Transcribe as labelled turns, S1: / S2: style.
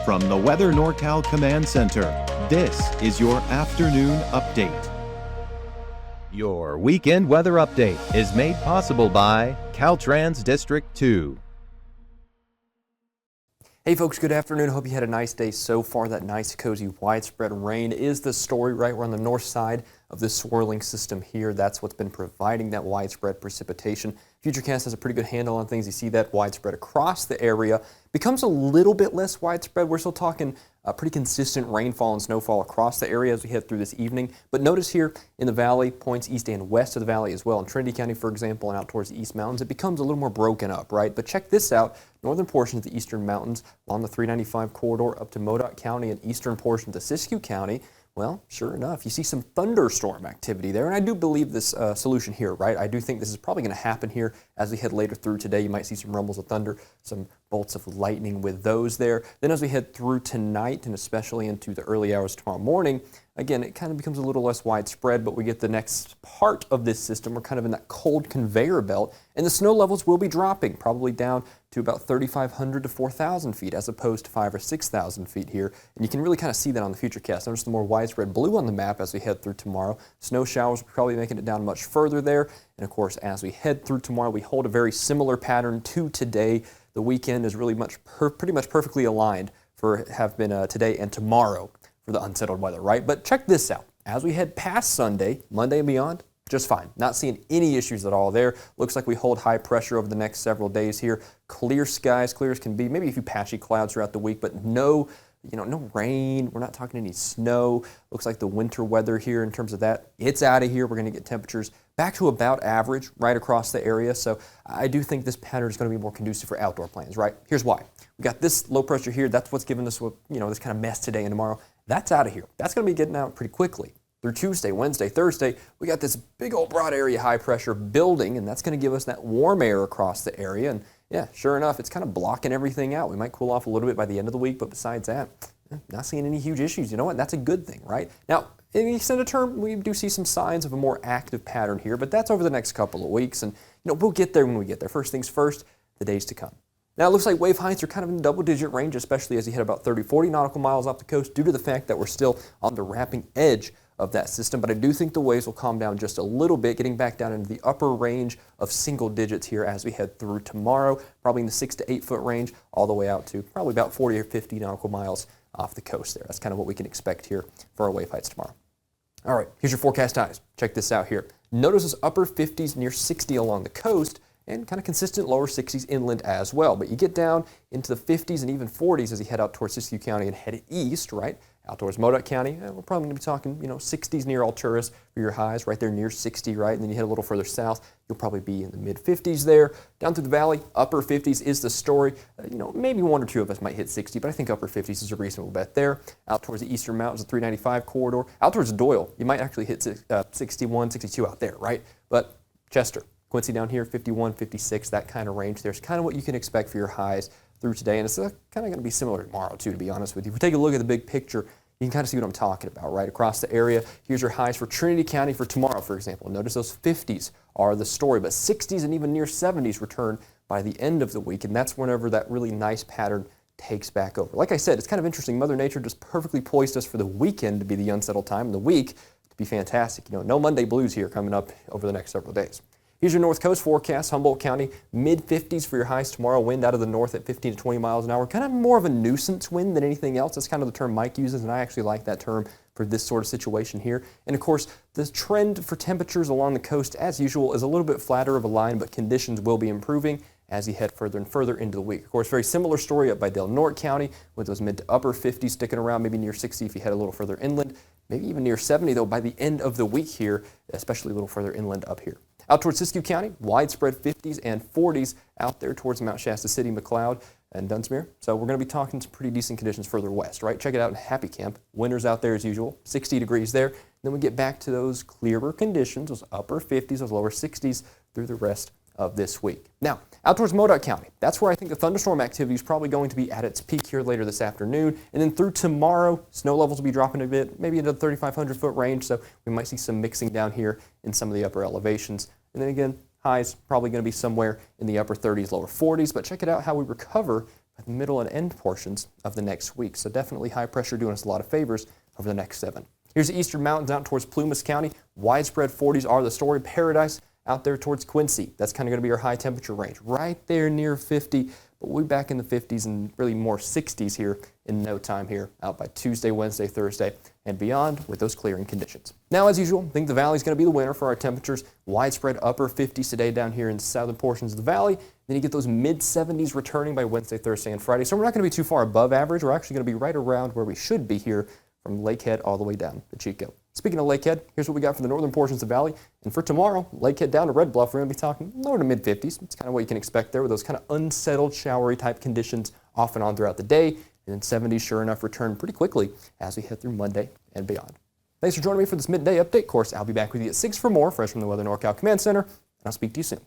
S1: From the Weather NorCal Command Center, this is your afternoon update. Your weekend weather update is made possible by Caltrans District 2.
S2: Hey folks, good afternoon. Hope you had a nice day so far. That nice, cozy, widespread rain is the story, right? We're on the north side of this swirling system here. That's what's been providing that widespread precipitation. Futurecast has a pretty good handle on things. You see that widespread across the area. Becomes a little bit less widespread. We're still talking pretty consistent rainfall and snowfall across the area as we head through this evening. But notice here in the valley, points east and west of the valley as well. In Trinity County, for example, and out towards the East Mountains, it becomes a little more broken up, right? But check this out. Northern portions of the eastern mountains along the 395 corridor up to Modoc County and eastern portions of Siskiyou County. Well, sure enough, you see some thunderstorm activity there, and I do believe this solution here, right? I do think this is probably going to happen here as we head later through today. You might see some rumbles of thunder, some bolts of lightning with those there. Then as we head through tonight and especially into the early hours tomorrow morning, again, it kind of becomes a little less widespread, but we get the next part of this system. We're kind of in that cold conveyor belt, and the snow levels will be dropping, probably down to about 3,500 to 4,000 feet as opposed to 5,000 or 6,000 feet here. And you can really kind of see that on the Futurecast. Notice the more widespread blue on the map as we head through tomorrow. Snow showers probably making it down much further there. And of course, as we head through tomorrow, we hold a very similar pattern to today. The weekend is really pretty much perfectly aligned for today and tomorrow for the unsettled weather, right? But check this out. As we head past Sunday, Monday and beyond, just fine. Not seeing any issues at all there. Looks like we hold high pressure over the next several days here. Clear skies, clear as can be. Maybe a few patchy clouds throughout the week, but no rain. We're not talking any snow. Looks like the winter weather here in terms of that, it's out of here. We're going to get temperatures back to about average right across the area. So I do think this pattern is going to be more conducive for outdoor plans, right? Here's why. We got this low pressure here. That's what's giving us this kind of mess today and tomorrow. That's out of here. That's going to be getting out pretty quickly. Through Tuesday, Wednesday, Thursday, we got this big old broad area high pressure building, and that's going to give us that warm air across the area. And yeah, sure enough, it's kind of blocking everything out. We might cool off a little bit by the end of the week, but besides that, not seeing any huge issues. You know what? That's a good thing, right? Now, in the extended term, we do see some signs of a more active pattern here, but that's over the next couple of weeks, and we'll get there when we get there. First things first, the days to come. Now, it looks like wave heights are kind of in double-digit range, especially as you hit about 30, 40 nautical miles off the coast due to the fact that we're still on the wrapping edge of that system, but I do think the waves will calm down just a little bit, getting back down into the upper range of single digits here as we head through tomorrow, probably in the 6 to 8 foot range, all the way out to probably about 40 or 50 nautical miles off the coast there. That's kind of what we can expect here for our wave heights tomorrow. All right, here's your forecast highs. Check this out here. Notice those upper 50s near 60 along the coast, and kind of consistent lower 60s inland as well. But you get down into the 50s and even 40s as you head out towards Siskiyou County and head east, right? Out towards Modoc County, we're probably going to be talking, 60s near Alturas for your highs, right there near 60, right? And then you head a little further south, you'll probably be in the mid-50s there. Down through the valley, upper 50s is the story. Maybe one or two of us might hit 60, but I think upper 50s is a reasonable bet there. Out towards the eastern mountains, the 395 corridor. Out towards Doyle, you might actually hit 61, 62 out there, right? But Chester, Quincy down here, 51, 56, that kind of range. There's kind of what you can expect for your highs through today, and it's kind of going to be similar tomorrow too, to be honest with you. If we take a look at the big picture, you can kind of see what I'm talking about, right? Across the area, here's your highs for Trinity County for tomorrow, for example. Notice those 50s are the story, but 60s and even near 70s return by the end of the week, and that's whenever that really nice pattern takes back over. Like I said, it's kind of interesting. Mother Nature just perfectly poised us for the weekend to be the unsettled time and the week to be fantastic. No Monday blues here coming up over the next several days. Here's your North Coast forecast. Humboldt County, mid-50s for your highs tomorrow. Wind out of the north at 15 to 20 miles an hour. Kind of more of a nuisance wind than anything else. That's kind of the term Mike uses, and I actually like that term for this sort of situation here. And of course, the trend for temperatures along the coast, as usual, is a little bit flatter of a line, but conditions will be improving as you head further and further into the week. Of course, very similar story up by Del Norte County with those mid to upper 50s sticking around, maybe near 60 if you head a little further inland. Maybe even near 70, though, by the end of the week here, especially a little further inland up here. Out towards Siskiyou County, widespread 50s and 40s out there towards Mount Shasta City, McLeod, and Dunsmuir. So we're going to be talking some pretty decent conditions further west, right? Check it out in Happy Camp. Winters out there as usual, 60 degrees there. Then we get back to those clearer conditions, those upper 50s, those lower 60s through the rest of this week. Now, out towards Modoc County, that's where I think the thunderstorm activity is probably going to be at its peak here later this afternoon. And then through tomorrow, snow levels will be dropping a bit, maybe into the 3,500 foot range. So we might see some mixing down here in some of the upper elevations. And then again, highs probably going to be somewhere in the upper 30s, lower 40s. But check it out how we recover by the middle and end portions of the next week. So definitely high pressure doing us a lot of favors over the next 7. Here's the eastern mountains out towards Plumas County. Widespread 40s are the story. Paradise out there towards Quincy. That's kind of going to be our high temperature range. Right there near 50, but we'll be back in the 50s and really more 60s here in no time here out by Tuesday, Wednesday, Thursday, and beyond with those clearing conditions. Now, as usual, I think the valley is going to be the winner for our temperatures. Widespread upper 50s today down here in southern portions of the valley. Then you get those mid-70s returning by Wednesday, Thursday, and Friday. So we're not going to be too far above average. We're actually going to be right around where we should be here from Lakehead all the way down to Chico. Speaking of Lakehead, here's what we got for the northern portions of the valley. And for tomorrow, Lakehead down to Red Bluff, we're going to be talking lower to mid-50s. It's kind of what you can expect there with those kind of unsettled, showery type conditions off and on throughout the day. And then 70s, sure enough, return pretty quickly as we head through Monday and beyond. Thanks for joining me for this midday update. Of course, I'll be back with you at 6 for more fresh from the Weather NorCal Command Center, and I'll speak to you soon.